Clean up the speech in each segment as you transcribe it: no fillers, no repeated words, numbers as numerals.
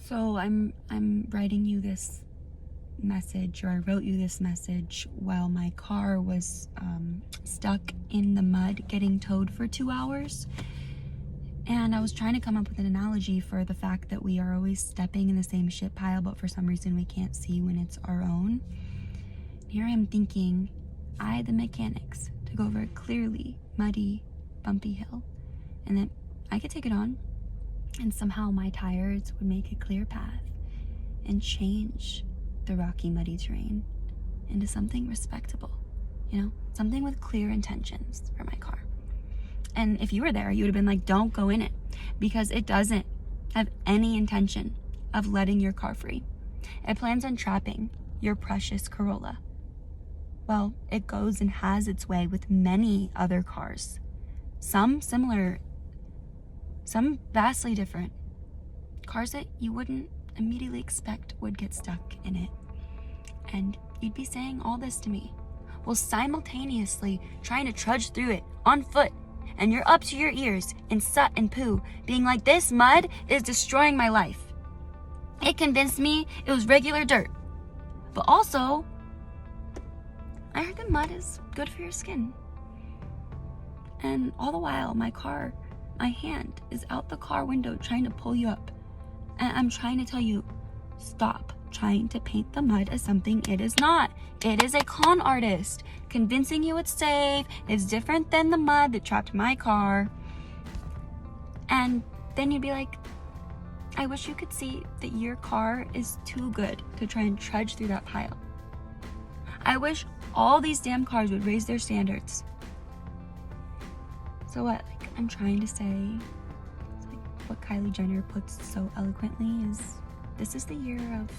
So I'm writing you this message, or I wrote you this message while my car was stuck in the mud getting towed for 2 hours. And I was trying to come up with an analogy for the fact that we are always stepping in the same shit pile, but for some reason we can't see when it's our own. Here I am thinking I had the mechanics to go over a clearly muddy, bumpy hill, and that I could take it on, and somehow my tires would make a clear path and change the rocky, muddy terrain into something respectable, something with clear intentions for my car. And if you were there, you would have been like, don't go in it, because it doesn't have any intention of letting your car free. It plans on trapping your precious Corolla. Well, it goes and has its way with many other cars. Some similar, some vastly different. Cars that you wouldn't immediately expect would get stuck in it. And you'd be saying all this to me, while simultaneously trying to trudge through it on foot. And you're up to your ears in soot and poo, being like, this mud is destroying my life. It convinced me it was regular dirt. But also, I heard that mud is good for your skin. And all the while, my hand is out the car window trying to pull you up. And I'm trying to tell you, stop trying to paint the mud as something it is not. It is a con artist convincing you it's safe, it's different than the mud that trapped my car. And then you'd be like, I wish you could see that your car is too good to try and trudge through that pile. I wish all these damn cars would raise their standards. So what, I'm trying to say, what Kylie Jenner puts so eloquently is, this is the year of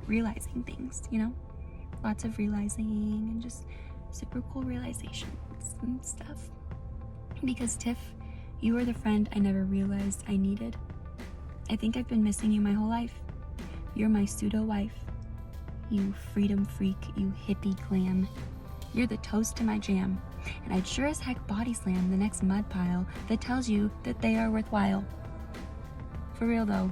realizing things, Lots of realizing and just super cool realizations and stuff. Because Tiff, you are the friend I never realized I needed. I think I've been missing you my whole life. You're my pseudo-wife. You freedom freak, you hippie glam. You're the toast to my jam. And I'd sure as heck body slam the next mud pile that tells you that they are worthwhile. For real though,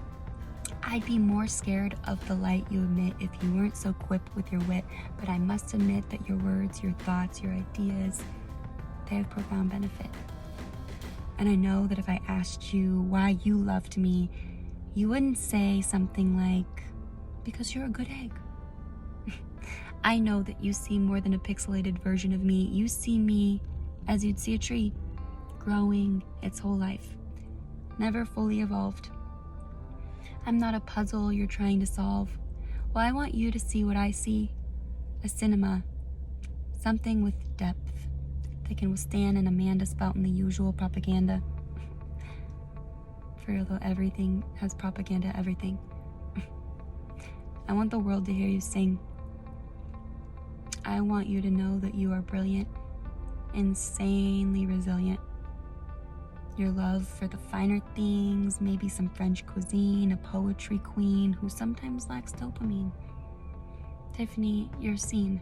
I'd be more scared of the light you emit if you weren't so quipped with your wit, but I must admit that your words, your thoughts, your ideas, they have profound benefit. And I know that if I asked you why you loved me, you wouldn't say something like, because you're a good egg. I know that you see more than a pixelated version of me. You see me as you'd see a tree, growing its whole life, never fully evolved. I'm not a puzzle you're trying to solve. Well, I want you to see what I see. A cinema. Something with depth that can withstand an Amanda spouting the usual propaganda. For real though, everything has propaganda, everything. I want the world to hear you sing. I want you to know that you are brilliant, insanely resilient. Your love for the finer things, maybe some French cuisine, a poetry queen who sometimes lacks dopamine. Tiffany, you're seen.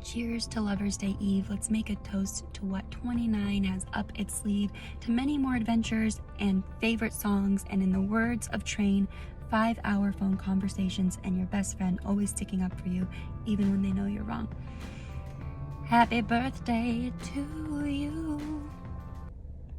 Cheers to Lover's Day Eve. Let's make a toast to what 29 has up its sleeve, to many more adventures and favorite songs, and in the words of Train, 5-hour phone conversations, and your best friend always sticking up for you, even when they know you're wrong. Happy birthday to you.